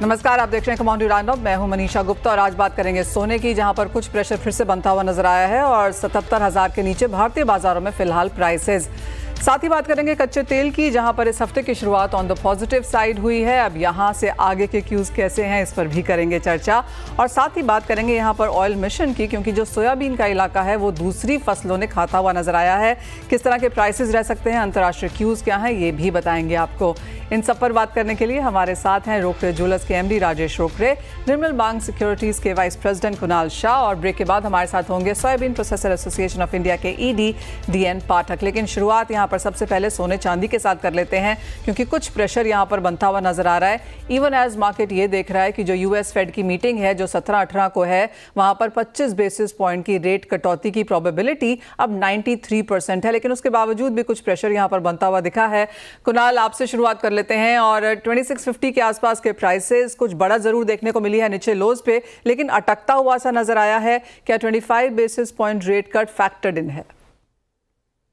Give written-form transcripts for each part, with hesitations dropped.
नमस्कार, आप देख रहे हैं कमोडिटी राउंडअप। मैं हूं मनीषा गुप्ता और आज बात करेंगे सोने की, जहां पर कुछ प्रेशर फिर से बनता हुआ नजर आया है और 77,000 के नीचे भारतीय बाजारों में फिलहाल प्राइसेस। साथ ही बात करेंगे कच्चे तेल की, जहां पर इस हफ्ते की शुरुआत ऑन द पॉजिटिव साइड हुई है। अब यहां से आगे के क्यूज कैसे हैं, इस पर भी करेंगे चर्चा। और साथ ही बात करेंगे यहां पर ऑयल मिशन की, क्योंकि जो सोयाबीन का इलाका है वो दूसरी फसलों ने खाता हुआ नजर आया है। किस तरह के प्राइसेस रह सकते हैं, अंतर्राष्ट्रीय क्यूज क्या हैं, ये भी बताएंगे आपको। इन सब पर बात करने के लिए हमारे साथ हैं रोकरे ज्वेलर्स के एमडी राजेश रोकरे, निर्मल बैंक सिक्योरिटीज के वाइस प्रेसिडेंट कुणाल शाह और ब्रेक के बाद हमारे साथ होंगे soybean processor association of India के ईडी डीएन पाठक। लेकिन शुरुआत यहाँ पर सबसे पहले सोने चांदी के साथ कर लेते हैं, क्योंकि कुछ प्रेशर यहाँ पर बनता हुआ नजर आ रहा है। इवन एज मार्केट ये देख रहा है कि जो यूएस फेड की मीटिंग है जो 17-18 को है, वहां पर 25 बेसिस पॉइंट की रेट कटौती की प्रोबेबिलिटी अब 93% है। लेकिन उसके बावजूद भी कुछ प्रेशर यहाँ पर बनता हुआ दिखा है। कुणाल, आपसे शुरुआत कर लेते हैं। और 2650 के आसपास के प्राइसेस कुछ बड़ा जरूर देखने को मिली है नीचे लोज पे, लेकिन अटकता हुआ सा नजर आया है। क्या 25 basis point rate cut factored in है?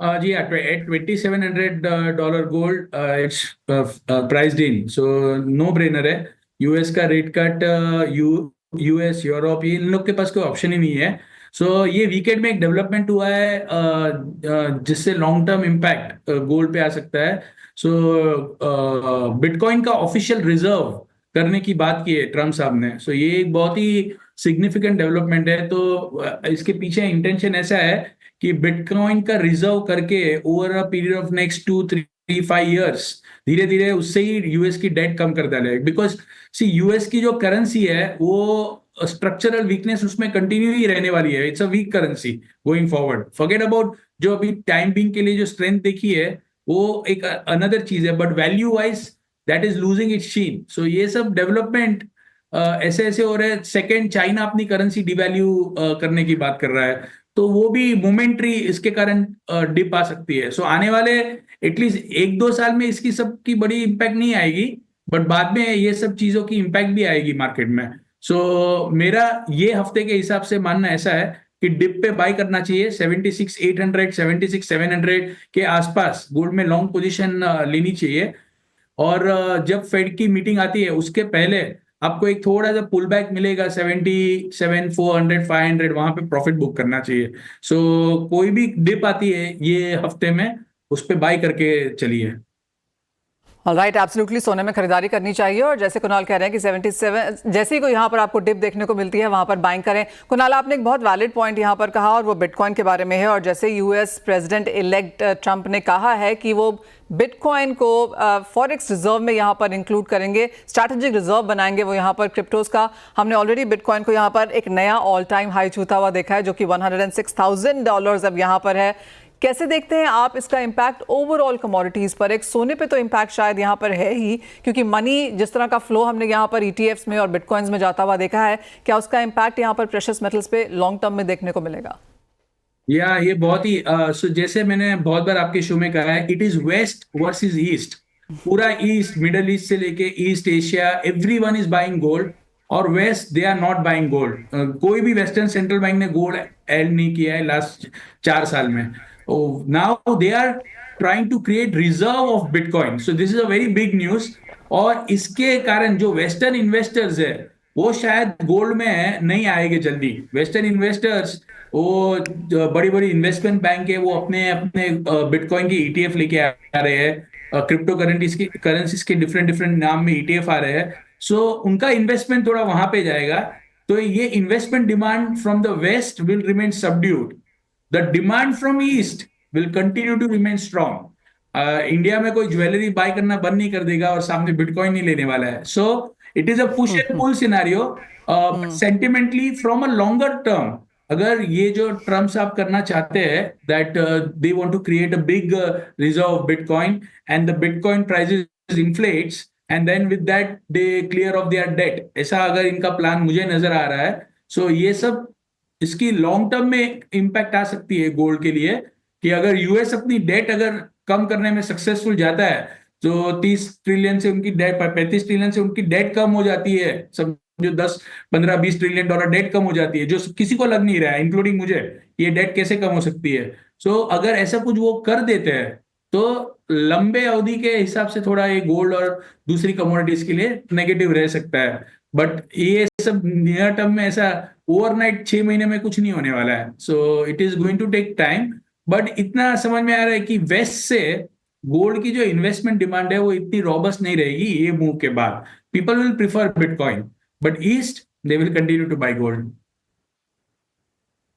जी हाँ, at $2,700 gold it's priced in, so no brainer है। यूएस का रेट कट, यूएस यूरोप, इन लोग के पास कोई ऑप्शन ही नहीं है। सो ये वीकेंड में एक डेवलपमेंट हुआ है जिससे लॉन्ग टर्म इम्पैक्ट गोल्ड पे आ सकता है। सो बिटकॉइन का ऑफिशियल रिजर्व करने की बात की है ट्रम्प साहब ने। सो ये एक बहुत ही सिग्निफिकेंट डेवलपमेंट है। तो इसके पीछे इंटेंशन ऐसा है कि बिटकॉइन का रिजर्व करके over a period of next 2-3-5 years धीरे धीरे उससे ही यूएस की डेट कम कर डाले। बिकॉज सी यूएस की जो करेंसी है वो स्ट्रक्चरल वीकनेस उसमें कंटिन्यू ही रहने वाली है। It's a weak currency going forward. Forget about जो अभी टाइम बिंग के लिए जो स्ट्रेंथ देखी है वो एक अनदर चीज है, but value wise that is losing its sheen. So ये सब डेवलपमेंट ऐसे ऐसे हो रहे हैं। सेकेंड, चाइना अपनी करेंसी डिवैल्यू करने की बात कर रहा है, तो वो भी मोमेंट्री इसके कारण डिप आ सकती है। सो आने वाले एटलीस्ट 1-2 साल में इसकी सब की बड़ी इंपैक्ट नहीं आएगी, बट बाद में ये सब चीजों की इंपैक्ट भी आएगी मार्केट में। सो मेरा ये हफ्ते के हिसाब से मानना ऐसा है कि डिप पे बाय करना चाहिए। 76,800 76,700 के आसपास गोल्ड में लॉन्ग पोजीशन लेनी चाहिए। और जब फेड की मीटिंग आती है उसके पहले आपको एक थोड़ा सा पुल बैक मिलेगा, 77,400 500, वहां पे प्रॉफिट बुक करना चाहिए। सो कोई भी डिप आती है ये हफ्ते में उस पे बाय करके चलिए। राइट, एब्सोल्युटली सोने में खरीदारी करनी चाहिए। और जैसे कुणाल कह रहे हैं कि 77 जैसे ही कोई यहाँ पर आपको डिप देखने को मिलती है वहां पर बाइंग करें। कुणाल, आपने एक बहुत वैलिड पॉइंट यहाँ पर कहा और वो बिटकॉइन के बारे में है। और जैसे यूएस प्रेसिडेंट इलेक्ट ट्रंप ने कहा है कि वो बिटकॉइन को फॉरेक्स रिजर्व में यहाँ पर इंक्लूड करेंगे, स्ट्रैटेजिक रिजर्व बनाएंगे वो यहाँ पर क्रिप्टोज का। हमने ऑलरेडी बिटकॉइन को यहाँ पर एक नया ऑल टाइम हाई छूता हुआ देखा है, जो कि $106,000 अब यहाँ पर है। कैसे देखते हैं आप इसका इंपैक्ट ओवरऑल कमोडिटीज पर? एक सोने पे तो इंपैक्ट शायद यहाँ पर है ही, क्योंकि मनी जिस तरह का फ्लो हमने यहाँ पर ईटीएफ्स में और बिटकॉइंस में जाता हुआ देखा है, क्या उसका इंपैक्ट यहाँ पर प्रेशियस मेटल्स पे लॉन्ग टर्म में देखने को मिलेगा? या ये बहुत ही जैसे मैंने बहुत बार आपके शो में कहा है, it is west versus east. पूरा ईस्ट, मिडल ईस्ट से लेके east Asia, everyone is buying gold. और west they are not buying gold. कोई भी वेस्टर्न सेंट्रल बैंक ने गोल्ड ऐड नहीं किया है लास्ट 4 साल में। Now they are trying to create reserve of bitcoin. So this is a very big news. और इसके कारण जो वेस्टर्न इन्वेस्टर्स है वो शायद गोल्ड में नहीं आएंगे जल्दी। वेस्टर्न इन्वेस्टर्स, वो बड़ी बड़ी इन्वेस्टमेंट बैंक है, वो अपने अपने बिटकॉइन की ईटीएफ लेके आ रहे हैं। क्रिप्टो करेंसीज के डिफरेंट डिफरेंट नाम में ईटीएफ आ रहे हैं। सो उनका इन्वेस्टमेंट थोड़ा वहां पे जाएगा। तो ये investment demand from the west will remain subdued. The demand from east will continue to remain strong. India में कोई ज्वेलरी बाय करना बंद नहीं कर देगा और सामने बिटकॉइन नहीं लेने वाला है। So it is a push and pull scenario. Sentimentally from a longer term, अगर ये जो ट्रम्प साहब करना चाहते हैं that they want to create a big reserve of bitcoin and the bitcoin prices inflates and then with that they clear of their debt, ऐसा अगर इनका प्लान मुझे नजर आ रहा है। सो ये सब इसकी लॉन्ग टर्म में इंपैक्ट आ सकती है गोल्ड के लिए, कि अगर यूएस अपनी डेट अगर कम करने में सक्सेसफुल जाता है, जो 30 ट्रिलियन से उनकी डेट, 35 ट्रिलियन से उनकी डेट कम हो जाती है, सब जो 10-15-20 ट्रिलियन डॉलर डेट कम हो जाती है, जो किसी को लग नहीं रहा है इंक्लूडिंग मुझे, ये डेट कैसे कम हो सकती है। सो अगर ऐसा कुछ वो कर देते हैं तो लंबे अवधि के हिसाब से थोड़ा ये गोल्ड और दूसरी कमोडिटीज के लिए नेगेटिव रह सकता है, बट ये सब नियर टर्म में ऐसा ओवरनाइट 6 महीने में कुछ नहीं होने वाला है, so it is going to take time. But इतना समझ में आ रहा है कि वेस्ट से गोल्ड की जो इन्वेस्टमेंट डिमांड है वो इतनी रॉबस्ट नहीं रहेगी ये मूव के बाद। People will prefer bitcoin, but east they will continue to buy gold.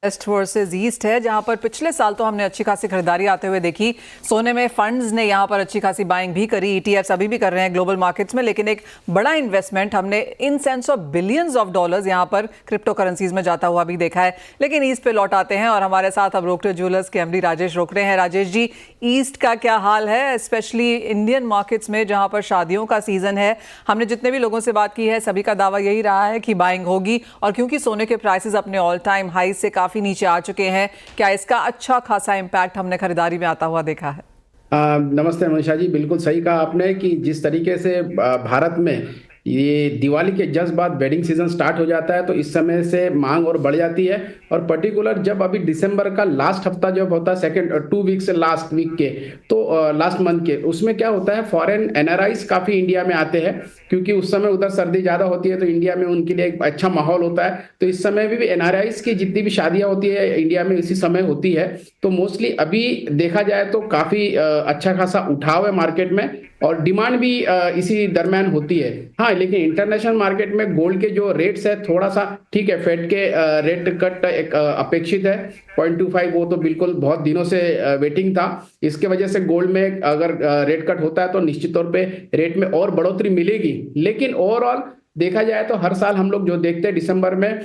West versus east है, जहां पर पिछले साल तो हमने अच्छी खासी खरीदारी आते हुए देखी। सोने में फंड्स ने यहां पर अच्छी खासी बाइंग भी करी, ईटीएफ्स अभी भी कर रहे हैं ग्लोबल मार्केट्स में, लेकिन एक बड़ा इन्वेस्टमेंट हमने in sense of billions of dollars यहां पर क्रिप्टो करेंसीज में जाता हुआ भी देखा है। लेकिन ईस्ट पे लौट आते हैं और हमारे साथ अब रोकड़े ज्वेलर्स के एमडी राजेश रोकड़े हैं। राजेश जी, ईस्ट का क्या हाल है, स्पेशली इंडियन मार्केट्स में जहां पर शादियों का सीजन है? हमने जितने भी लोगों से बात की है सभी का दावा यही रहा है कि बाइंग होगी, और क्योंकि सोने के प्राइसेस अपने ऑल टाइम हाई से काफी नीचे आ चुके हैं, क्या इसका अच्छा खासा इंपैक्ट हमने खरीदारी में आता हुआ देखा है? नमस्ते मनीषा जी, बिल्कुल सही कहा आपने कि जिस तरीके से भारत में ये दिवाली के जस्ट बाद वेडिंग सीजन स्टार्ट हो जाता है तो इस समय से मांग और बढ़ जाती है। और पर्टिकुलर जब अभी दिसंबर का लास्ट हफ्ता जब होता है, सेकेंड 2 वीक से लास्ट वीक के, तो लास्ट मंथ के, उसमें क्या होता है, फॉरेन एनआरआईज काफ़ी इंडिया में आते हैं, क्योंकि उस समय उधर सर्दी ज़्यादा होती है तो इंडिया में उनके लिए एक अच्छा माहौल होता है। तो इस समय भी एनआरआईज की जितनी भी शादियाँ होती है इंडिया में इसी समय होती है। तो मोस्टली अभी देखा जाए तो काफ़ी अच्छा खासा उठाव है मार्केट में, और डिमांड भी इसी दरमियान होती है। हाँ, लेकिन इंटरनेशनल मार्केट में गोल्ड के जो रेट्स है थोड़ा सा ठीक है, फेड के रेट कट एक अपेक्षित है 0.25, वो तो बिल्कुल बहुत दिनों से वेटिंग था। इसके वजह से गोल्ड में अगर रेट कट होता है तो निश्चित तौर पे रेट में और बढ़ोतरी मिलेगी। लेकिन ओवरऑल देखा जाए तो हर साल हम लोग जो देखते हैं दिसंबर में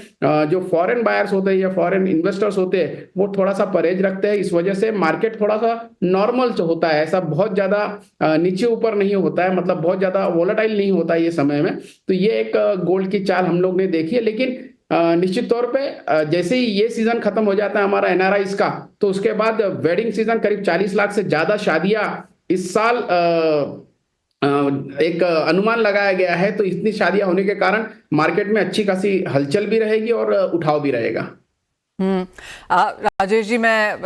जो फॉरेन बायर्स होते हैं या फॉरेन इन्वेस्टर्स होते हैं वो थोड़ा सा परहेज रखते हैं। इस वजह से मार्केट थोड़ा सा नॉर्मल होता है, ऐसा बहुत ज्यादा नीचे ऊपर नहीं होता है, मतलब बहुत ज्यादा वोलेटाइल नहीं होता है ये समय में। तो ये एक गोल्ड की चाल हम लोग ने देखी है। लेकिन निश्चित तौर पे जैसे ही ये सीजन खत्म हो जाता है हमारा एनआरआईज का, तो उसके बाद वेडिंग सीजन, करीब 40 लाख से ज्यादा शादियां इस साल एक अनुमान लगाया गया है। तो इतनी शादियां होने के कारण मार्केट में अच्छी खासी हलचल भी रहेगी और उठाव भी रहेगा। राजेश जी, मैं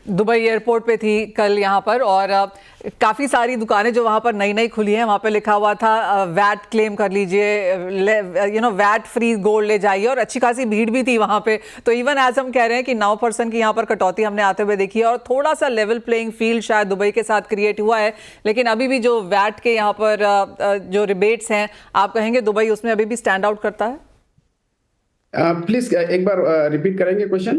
दुबई एयरपोर्ट पे थी कल यहाँ पर, और काफ़ी सारी दुकानें जो वहाँ पर नई नई खुली हैं वहाँ पे लिखा हुआ था वैट क्लेम कर लीजिए, वैट फ्री गोल्ड ले जाइए, और अच्छी खासी भीड़ भी थी वहाँ पे। तो इवन एज हम कह रहे हैं कि 9% की यहाँ पर कटौती हमने आते हुए देखी है, और थोड़ा सा लेवल प्लेइंग फील्ड शायद दुबई के साथ क्रिएट हुआ है। लेकिन अभी भी जो वैट के यहाँ पर जो रिबेट्स हैं, आप कहेंगे दुबई उसमें अभी भी स्टैंड आउट करता है? प्लीज एक बार रिपीट करेंगे क्वेश्चन?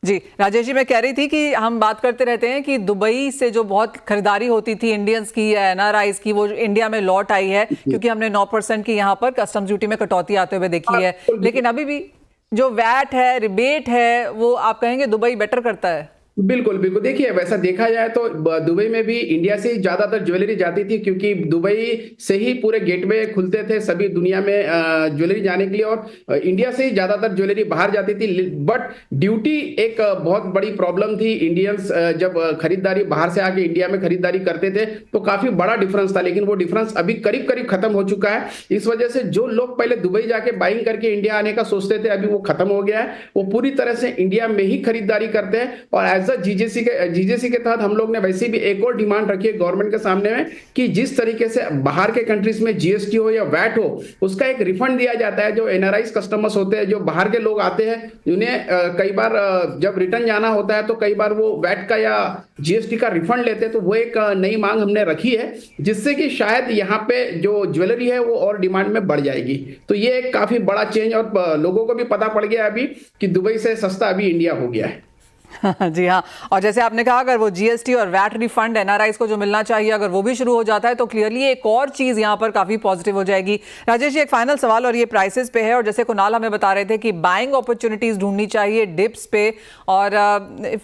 जी राजेश जी, मैं कह रही थी कि हम बात करते रहते हैं कि दुबई से जो बहुत खरीदारी होती थी इंडियंस की या एनआरआईज की, वो इंडिया में लौट आई है क्योंकि हमने 9% की यहाँ पर कस्टम ड्यूटी में कटौती आते हुए देखी है। लेकिन अभी भी जो वैट है, रिबेट है, वो आप कहेंगे दुबई बेटर करता है? बिल्कुल बिल्कुल, देखिए वैसा देखा जाए तो दुबई में भी इंडिया से ज्यादातर ज्वेलरी जाती थी, क्योंकि दुबई से ही पूरे गेटवे खुलते थे सभी दुनिया में ज्वेलरी जाने के लिए, और इंडिया से ही ज्यादातर ज्वेलरी बाहर जाती थी। बट ड्यूटी एक बहुत बड़ी प्रॉब्लम थी। इंडियंस जब खरीदारी बाहर से आके इंडिया में खरीदारी करते थे तो काफी बड़ा डिफरेंस था, लेकिन वो डिफरेंस अभी करीब करीब खत्म हो चुका है। इस वजह से जो लोग पहले दुबई जाके बाइंग करके इंडिया आने का सोचते थे, अभी वो खत्म हो गया है। वो पूरी तरह से इंडिया में ही खरीदारी करते हैं। और जीजेसी के तहत हम लोग ने वैसे भी एक और डिमांड रखी है गवर्नमेंट के सामने में कि जिस तरीके से बाहर के कंट्रीज में जीएसटी हो या वैट हो, उसका एक रिफंड दिया जाता है। जो एनआरआईज कस्टमर्स होते हैं, जो बाहर के लोग आते हैं, उन्हें कई बार जब रिटर्न जाना होता है तो कई बार वो वैट का या जीएसटी का रिफंड लेते हैं। तो वो एक नई मांग हमने रखी है, जिससे कि शायद यहाँ पे जो ज्वेलरी है वो और डिमांड में बढ़ जाएगी। तो ये एक काफी बड़ा चेंज, और लोगों को भी पता पड़ गया अभी कि दुबई से सस्ता अभी इंडिया हो गया है। जी हाँ, और जैसे आपने कहा, अगर वो जीएसटी और वैट रिफंड एनआरआईज को जो मिलना चाहिए अगर वो भी शुरू हो जाता है तो क्लियरली एक और चीज यहाँ पर काफी पॉजिटिव हो जाएगी। राजेश जी, एक फाइनल सवाल, और ये प्राइसेस पे है, और जैसे कुणाल हमें बता रहे थे कि बाइंग अपॉर्चुनिटीज ढूंढनी चाहिए डिप्स पे, और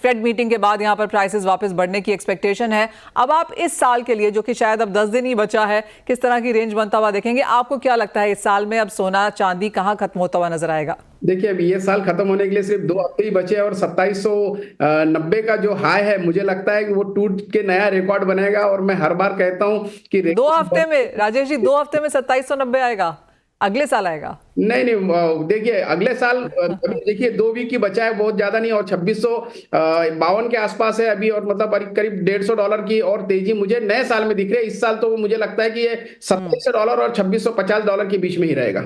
फेड मीटिंग के बाद यहाँ पर प्राइसेस वापस बढ़ने की एक्सपेक्टेशन है। अब आप इस साल के लिए, जो कि शायद अब 10 दिन ही बचा है, किस तरह की रेंज बनता हुआ देखेंगे? आपको क्या लगता है इस साल में अब सोना चांदी कहाँ खत्म होता हुआ नजर आएगा? देखिए, अभी ये साल खत्म होने के लिए सिर्फ 2 हफ्ते ही बचे हैं, और 2790 का जो हाई है मुझे लगता है कि वो टूट के नया रिकॉर्ड बनेगा। और मैं हर बार कहता हूं कि 2 हफ्ते में राजेश जी, 2 हफ्ते में 2790 आएगा? अगले साल आएगा? नहीं नहीं, देखिए अगले साल अभी देखिए 2 वीक की बचा है, बहुत ज्यादा नहीं, और 2652 के आसपास है अभी, और मतलब करीब $150 की और तेजी मुझे नए साल में दिख रही है। इस साल तो मुझे लगता है कि ये $2700 और $2650 के बीच में ही रहेगा।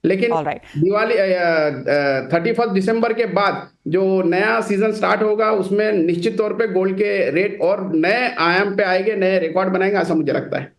लेकिन Alright. दिवाली 31 दिसंबर के बाद जो नया सीजन स्टार्ट होगा उसमें निश्चित तौर पे गोल्ड के रेट और नए आयाम पे आएंगे, नए रिकॉर्ड बनाएंगे, ऐसा मुझे लगता है।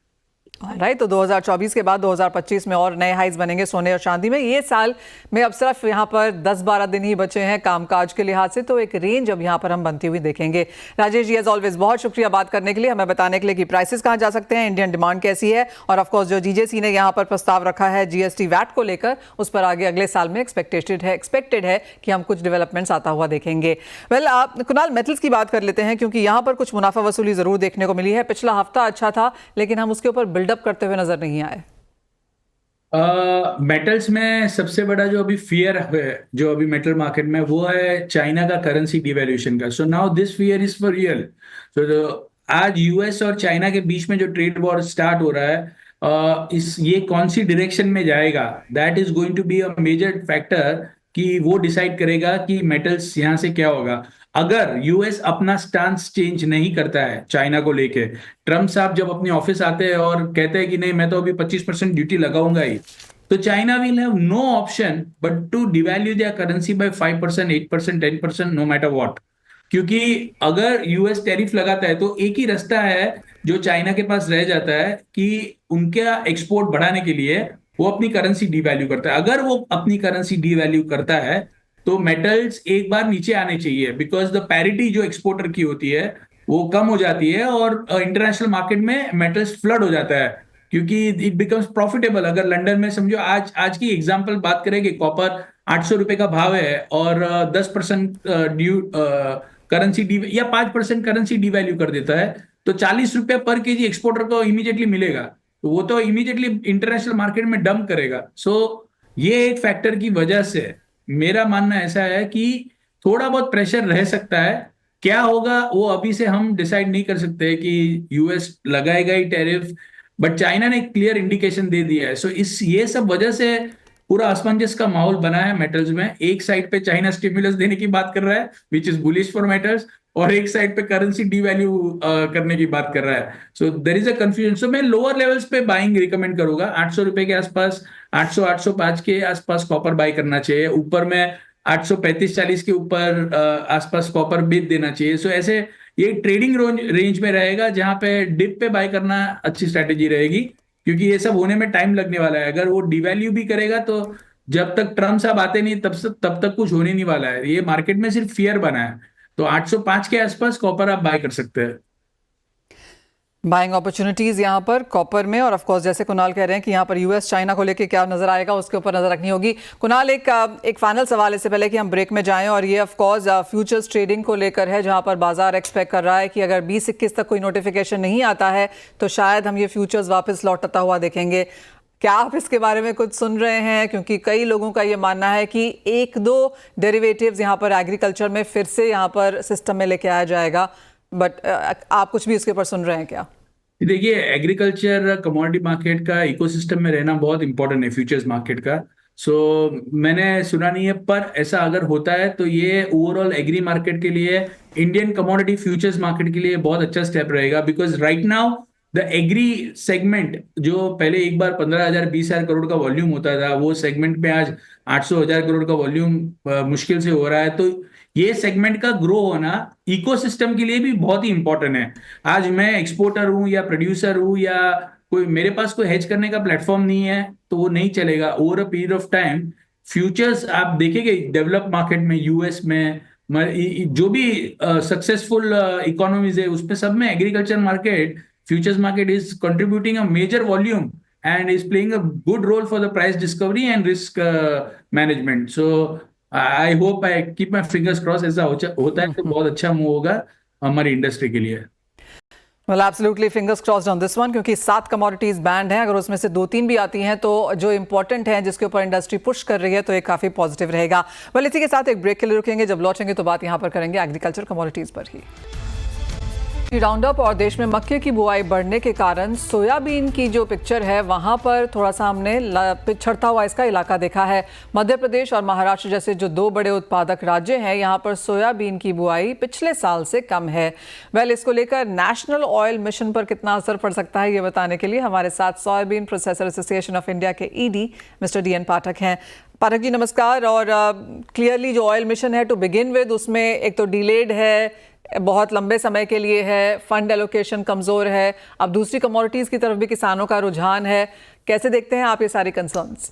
राइट, तो 2024 के बाद 2025 में और नए हाइज बनेंगे सोने और चांदी में। ये साल में अब सिर्फ यहाँ पर 10-12 दिन ही बचे हैं कामकाज के लिहाज से, तो एक रेंज अब यहाँ पर हम बनती हुई देखेंगे। राजेश जी, एज ऑलवेज बहुत शुक्रिया बात करने के लिए, हमें बताने के लिए कि प्राइसेस कहाँ जा सकते हैं, इंडियन डिमांड कैसी है, और ऑफकोर्स जो जीजेसी ने यहाँ पर प्रस्ताव रखा है जीएसटी वैट को लेकर, उस पर आगे अगले साल में एक्सपेक्टेड है कि हम कुछ डेवलपमेंट्स आता हुआ देखेंगे। वेल, कुणाल, मेटल्स की बात कर लेते हैं, क्योंकि यहाँ पर कुछ मुनाफा वसूली जरूर देखने को मिली है। पिछला हफ्ता अच्छा था, लेकिन हम उसके ऊपर बिल्डअप करते हुए नजर नहीं आए। मेटल्स में सबसे बड़ा जो अभी फियर है जो अभी मेटल मार्केट में, वो है चाइना का करेंसी डिवैल्यूएशन का। So now this fear is for real. तो आज यूएस और चाइना के बीच में जो ट्रेड वॉर स्टार्ट हो रहा है, ये कौन सी डायरेक्शन में जाएगा, that is going to be a major factor कि वो डिसाइड करेगा कि मेटल्स यहाँ से क्या होगा। अगर यूएस अपना स्टांस चेंज नहीं करता है चाइना को लेके, ट्रम्प साहब जब अपने ऑफिस आते हैं और कहते हैं कि नहीं मैं तो अभी 25% ड्यूटी लगाऊंगा ही, तो China will have no option but to devalue their currency by 5%, 8%, 10%, no matter what. क्योंकि अगर यूएस टैरिफ लगाता है तो एक ही रास्ता है जो चाइना के पास रह जाता है कि उनका एक्सपोर्ट बढ़ाने के लिए वो अपनी करेंसी डिवैल्यू करता है। अगर वो अपनी करेंसी डिवैल्यू करता है तो मेटल्स एक बार नीचे आने चाहिए, बिकॉज द पैरिटी जो एक्सपोर्टर की होती है वो कम हो जाती है और इंटरनेशनल मार्केट में मेटल्स फ्लड हो जाता है, क्योंकि इट बिकम्स प्रॉफिटेबल। अगर लंदन में समझो आज की एग्जांपल बात करें कि कॉपर 800 रुपए का भाव है और 10% ड्यू करेंसी या 5% करेंसी डिवैल्यू कर देता है, तो 40 रुपए पर केजी एक्सपोर्टर को इमीडिएटली मिलेगा, तो वो तो इमीडिएटली इंटरनेशनल मार्केट में डंप करेगा। सो ये एक फैक्टर की वजह से मेरा मानना ऐसा है कि थोड़ा बहुत प्रेशर रह सकता है। क्या होगा वो अभी से हम डिसाइड नहीं कर सकते कि यूएस लगाएगा ही टैरिफ, बट चाइना ने क्लियर इंडिकेशन दे दिया है। सो ये सब वजह से पूरा असमंजस का माहौल बना है मेटल्स में। एक साइड पे चाइना स्टिमुलस देने की बात कर रहा है which is bullish for metals, और एक साइड पे करेंसी डिवैल्यू करने की बात कर रहा है। So there is a confusion. So मैं लोअर लेवल्स पे बाइंग रिकमेंड करूंगा। 800 रुपए के आसपास, 800-805 के आसपास कॉपर बाय करना चाहिए। ऊपर में 835-40 के ऊपर आसपास कॉपर बेच देना चाहिए। सो ऐसे ये ट्रेडिंग रेंज में रहेगा जहां पे डिप पे बाय करना अच्छी स्ट्रेटेजी रहेगी, क्योंकि ये सब होने में टाइम लगने वाला है। अगर वो डिवैल्यू भी करेगा तो जब तक ट्रम्प साहब आते नहीं तब तक कुछ होने नहीं वाला है। ये मार्केट में सिर्फ फियर बना है। तो 805 के आसपास कॉपर आप बाय कर सकते हैं। बाइंग अपॉर्चुनिटीज यहाँ पर कॉपर में, और ऑफ कोर्स जैसे कुणाल कह रहे हैं कि यहाँ पर यूएस चाइना को लेके क्या नजर आएगा उसके ऊपर नजर रखनी होगी। कुणाल, एक फाइनल सवाल इससे पहले कि हम ब्रेक में जाएं, और ये ऑफ कोर्स फ्यूचर्स ट्रेडिंग को लेकर है, जहाँ पर बाजार एक्सपेक्ट कर रहा है कि अगर 20-21 तक कोई नोटिफिकेशन नहीं आता है तो शायद हम ये फ्यूचर्स वापस लौटता हुआ देखेंगे। क्या आप इसके बारे में कुछ सुन रहे हैं? क्योंकि कई लोगों का ये मानना है कि 1-2 डेरिवेटिव्स यहाँ पर एग्रीकल्चर में फिर से यहाँ पर सिस्टम में लेके आया जाएगा, बट आप कुछ भी इसके ऊपर सुन रहे हैं क्या? देखिए, एग्रीकल्चर कमोडिटी मार्केट का इकोसिस्टम में रहना बहुत इंपॉर्टेंट है फ्यूचर्स मार्केट का। सो मैंने सुना नहीं है, पर ऐसा अगर होता है तो ये ओवरऑल एग्री मार्केट के लिए, इंडियन कमोडिटी फ्यूचर्स मार्केट के लिए बहुत अच्छा स्टेप रहेगा। Because right now the agri segment, जो पहले एक बार 15,000 20,000 करोड़ का वॉल्यूम होता था, वो सेगमेंट में आज 800,000 करोड़ का वॉल्यूम मुश्किल से हो रहा है। तो ये सेगमेंट का ग्रो होना इकोसिस्टम के लिए भी बहुत ही इंपॉर्टेंट है। आज मैं एक्सपोर्टर हूं या प्रोड्यूसर हूं या कोई, मेरे पास कोई हेज करने का प्लेटफॉर्म नहीं है, तो वो नहीं चलेगा over a period of time. Futures आप देखेंगे डेवलप मार्केट में, यूएस में, जो भी सक्सेसफुल इकोनॉमीज है उसमें सब में agriculture market, futures market is contributing a major volume and is playing a good role for the price discovery and risk management. So I hope, I keep my fingers crossed, ऐसा होता है तो बहुत अच्छा मूव होगा हमारी industry के लिए। Well, absolutely fingers crossed on this one, क्योंकि 7 कमोडिटीज बैंड हैं, अगर उसमें से 2-3 भी आती हैं तो जो इंपॉर्टेंट है जिसके ऊपर इंडस्ट्री पुश कर रही है, तो ये काफी पॉजिटिव रहेगा। well, इसी के साथ एक ब्रेक के लिए रुकेंगे, जब लौटेंगे तो बात यहाँ पर करेंगे एग्रीकल्चर कमोडिटीज पर ही। की राउंडअप और देश में मक्के की बुआई बढ़ने के कारण सोयाबीन की जो पिक्चर है वहां पर थोड़ा सा हमने पिछड़ता हुआ इसका इलाका देखा है। मध्य प्रदेश और महाराष्ट्र जैसे जो दो बड़े उत्पादक राज्य हैं, यहां पर सोयाबीन की बुआई पिछले साल से कम है। इसको लेकर नेशनल ऑयल मिशन पर कितना असर पड़ सकता है, ये बताने के लिए हमारे साथ soybean processor association of India के ईडी मिस्टर DN पाठक हैं। पाठक जी नमस्कार। और क्लियरली जो ऑयल मिशन है टू बिगिन विद, उसमें एक तो डिलेड है, बहुत लंबे समय के लिए है, फंड एलोकेशन कमजोर है, अब दूसरी कमोडिटीज की तरफ भी किसानों का रुझान है। कैसे देखते हैं आप ये सारी कंसर्न्स?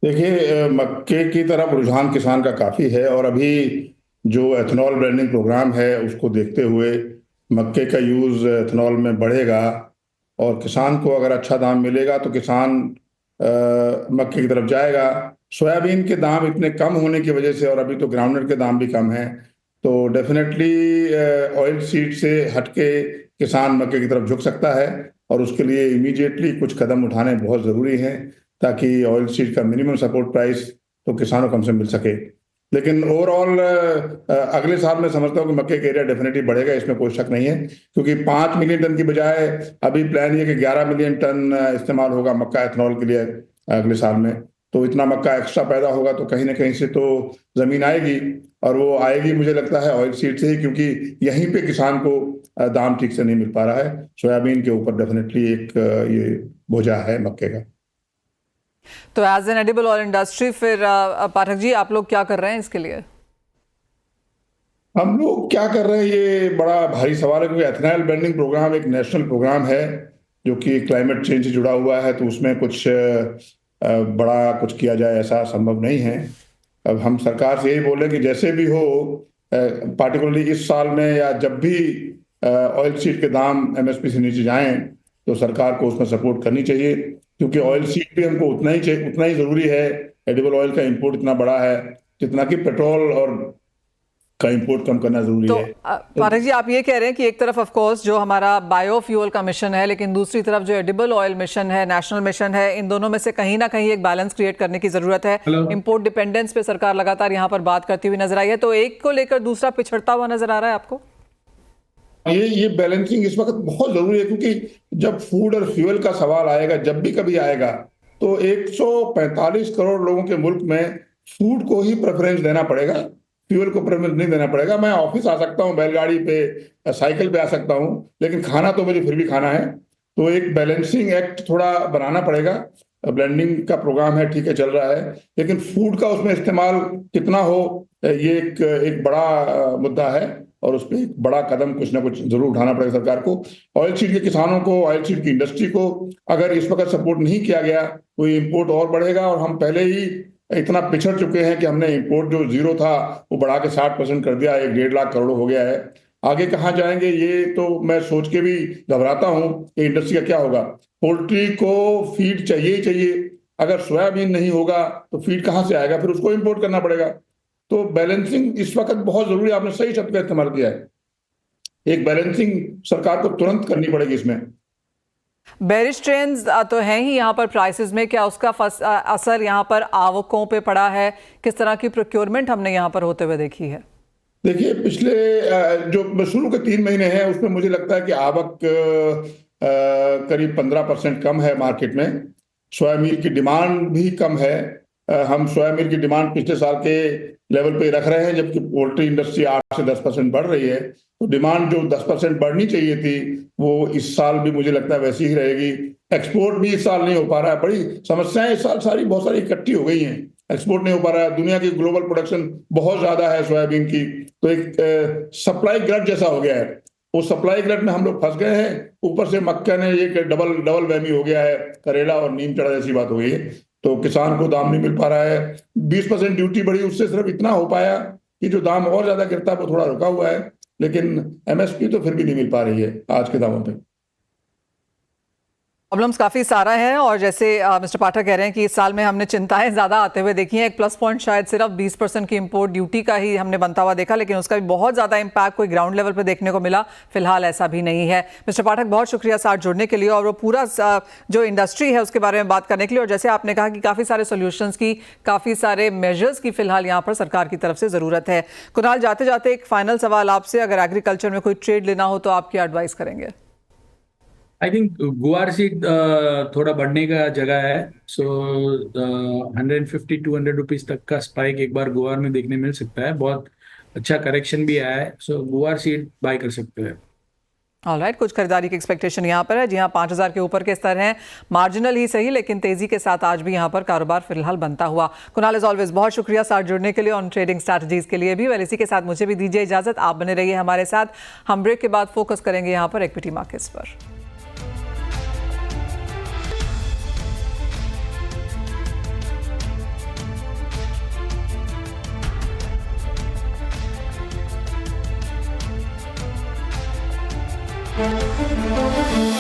देखिए, मक्के की तरफ रुझान किसान का काफी है और अभी जो एथेनॉल ब्लेंडिंग प्रोग्राम है उसको देखते हुए मक्के का यूज एथेनॉल में बढ़ेगा और किसान को अगर अच्छा दाम मिलेगा तो किसान मक्के की तरफ जाएगा। सोयाबीन के दाम इतने कम होने की वजह से और अभी तो ग्राउंडनट के दाम भी कम हैं, तो डेफिनेटली ऑयल सीड से हटके किसान मक्के की तरफ झुक सकता है और उसके लिए इमीडिएटली कुछ कदम उठाने बहुत ज़रूरी हैं ताकि ऑयल सीड का मिनिमम सपोर्ट प्राइस तो किसानों को हमसे मिल सके। लेकिन ओवरऑल अगले साल मैं समझता हूँ कि मक्के का एरिया डेफिनेटली बढ़ेगा, इसमें कोई शक नहीं है, क्योंकि 5 मिलियन टन की बजाय अभी प्लान ये कि 11 मिलियन टन इस्तेमाल होगा मक्का एथेनॉल के लिए अगले साल में। तो इतना मक्का एक्स्ट्रा पैदा होगा तो कहीं ना कहीं से तो जमीन आएगी और वो आएगी मुझे लगता है ऑयल सीड से ही, क्योंकि यहीं पे किसान को दाम ठीक से नहीं मिल पा रहा है। सोयाबीन के ऊपर डेफिनेटली एक ये बोझा है मक्के का। तो as an edible oil industry फिर पाठक जी आप लोग क्या कर रहे हैं इसके लिए? हम लोग क्या कर रहे हैं ये बड़ा भारी सवाल है, क्योंकि एथेनॉल ब्लेंडिंग प्रोग्राम एक नेशनल प्रोग्राम है जो कि क्लाइमेट चेंज से जुड़ा हुआ है, तो उसमें कुछ बड़ा कुछ किया जाए ऐसा संभव नहीं है। अब हम सरकार से यही बोले कि जैसे भी हो, पार्टिकुलरली इस साल में या जब भी ऑयल सीड के दाम MSP से नीचे जाएं तो सरकार को उसमें सपोर्ट करनी चाहिए, क्योंकि ऑयल सीड भी हमको उतना ही जरूरी है। एडिबल ऑयल का इंपोर्ट इतना बड़ा है जितना कि पेट्रोल और का इंपोर्ट कम करना जरूरी तो, है। पाठक जी आप ये कह रहे हैं कि एक तरफ ऑफ कोर्स जो हमारा बायोफ्यूल का मिशन है, लेकिन दूसरी तरफ जो एडिबल ऑयल मिशन है, नेशनल मिशन है, इन दोनों में से कहीं ना कहीं एक बैलेंस क्रिएट करने की जरूरत है। इंपोर्ट डिपेंडेंस पे सरकार लगातार यहाँ पर बात करती हुई नजर आई है, तो एक को लेकर दूसरा पिछड़ता हुआ नजर आ रहा है आपको? ये बैलेंसिंग इस वक्त बहुत जरूरी है, क्योंकि जब फूड और फ्यूल का सवाल आएगा, जब भी कभी आएगा, तो 145 करोड़ लोगों के मुल्क में फूड को ही प्रेफरेंस देना पड़ेगा, फ्यूल को प्रेफरेंस नहीं देना पड़ेगा। मैं ऑफिस आ सकता हूँ बैलगाड़ी पे, साइकिल पे आ सकता हूँ, लेकिन खाना तो मुझे फिर भी खाना है। तो एक बैलेंसिंग एक्ट थोड़ा बनाना पड़ेगा। ब्लेंडिंग का प्रोग्राम है, ठीक है, चल रहा है, लेकिन फूड का उसमें इस्तेमाल कितना हो ये एक बड़ा मुद्दा है और उस पर एक बड़ा कदम कुछ ना कुछ जरूर उठाना पड़ेगा सरकार को। ऑयल सीड के किसानों को, ऑयल सीड की इंडस्ट्री को अगर इस वक्त सपोर्ट नहीं किया गया तो इंपोर्ट और बढ़ेगा और हम पहले ही इतना पिछड़ चुके हैं कि हमने इंपोर्ट जो 0 था वो बढ़ा के 60% कर दिया, 1.5 लाख करोड़ हो गया है। आगे कहाँ जाएंगे ये तो मैं सोच के भी घबराता हूँ कि इंडस्ट्री का क्या होगा। पोल्ट्री को फीड चाहिए ही चाहिए, अगर सोयाबीन नहीं होगा तो फीड कहाँ से आएगा, फिर उसको इंपोर्ट करना पड़ेगा। तो बैलेंसिंग इस वक्त बहुत जरूरी है, आपने सही शब्द का इस्तेमाल किया है। एक बैलेंसिंग सरकार को तुरंत करनी पड़ेगी इसमें। बेरिश ट्रेंड्स तो हैं ही यहाँ पर प्राइसेस में, क्या उसका असर यहाँ पर आवकों पे पड़ा है? किस तरह की प्रोक्योरमेंट हमने यहाँ पर होते हुए देखी है? देखिए, पिछले जो शुरू के 3 महीने हैं उसमें मुझे लगता है कि आवक करीब 15% कम है मार्केट में। सोयाबीन की डिमांड भी कम है। हम सोयाबीन की डिमांड पिछले साल के लेवल पे रख रहे हैं, जबकि पोल्ट्री इंडस्ट्री 8 से 10% बढ़ रही है। तो डिमांड जो 10% बढ़नी चाहिए थी वो इस साल भी मुझे लगता है वैसी ही रहेगी। एक्सपोर्ट भी इस साल नहीं हो पा रहा है, बड़ी समस्याएं इस साल बहुत सारी इकट्ठी हो गई हैं। एक्सपोर्ट नहीं हो पा रहा है, दुनिया की ग्लोबल प्रोडक्शन बहुत ज्यादा है सोयाबीन की, तो एक सप्लाई ग्लट जैसा हो गया है। वो सप्लाई ग्लट में हम लोग फंस गए हैं। ऊपर से मक्का ने एक डबल वहमी हो गया है, करेला और नीम चढ़ा जैसी बात हो गई है। तो किसान को दाम नहीं मिल पा रहा है। 20% ड्यूटी बढ़ी, उससे सिर्फ इतना हो पाया कि जो दाम और ज्यादा गिरता है वो थोड़ा रुका हुआ है, लेकिन MSP तो फिर भी नहीं मिल पा रही है आज के दामों पे। प्रॉब्लम्स काफ़ी सारा है और जैसे मिस्टर पाठक कह रहे हैं कि इस साल में हमने चिंताएं ज़्यादा आते हुए देखी हैं। एक प्लस पॉइंट शायद सिर्फ 20% की इंपोर्ट ड्यूटी का ही हमने बनता हुआ देखा, लेकिन उसका भी बहुत ज़्यादा इम्पैक्ट कोई ग्राउंड लेवल पर देखने को मिला। फिलहाल ऐसा भी नहीं है। मिस्टर पाठक, बहुत शुक्रिया साथ जुड़ने के लिए और वो पूरा जो इंडस्ट्री है उसके बारे में बात करने के लिए। और जैसे आपने कहा कि काफ़ी सारे सोल्यूशंस की, काफ़ी सारे मेजर्स की फिलहाल यहाँ पर सरकार की तरफ से ज़रूरत है। कुणाल, जाते जाते एक फाइनल सवाल आपसे, अगर एग्रीकल्चर में कोई ट्रेड लेना हो तो आप क्या एडवाइस करेंगे? आई थिंक गुआर सीड थोड़ा बढ़ने का जगह है। सो 150-200 रुपीज तक का स्पाइक एक बार गुआर में देखने मिल सकता है। बहुत अच्छा करेक्शन भी आया है। सो गुआर सीड बाय कर सकते हैं। ऑलराइट, कुछ खरीदारी की एक्सपेक्टेशन यहाँ पर है। जी हाँ, 5000 के ऊपर के स्तर हैं, मार्जिनल ही सही लेकिन तेजी के साथ आज भी यहाँ पर कारोबार फिलहाल बनता हुआ। कुणाल, एज ऑलवेज बहुत शुक्रिया साथ जुड़ने के लिए, ऑन ट्रेडिंग स्ट्रैटेजीज के लिए भी। वेल, इसी के साथ मुझे भी दीजिए इजाजत। आप बने रहिए हमारे साथ। हम ब्रेक के बाद फोकस करेंगे यहाँ पर इक्विटी मार्केट्स पर। Thank you.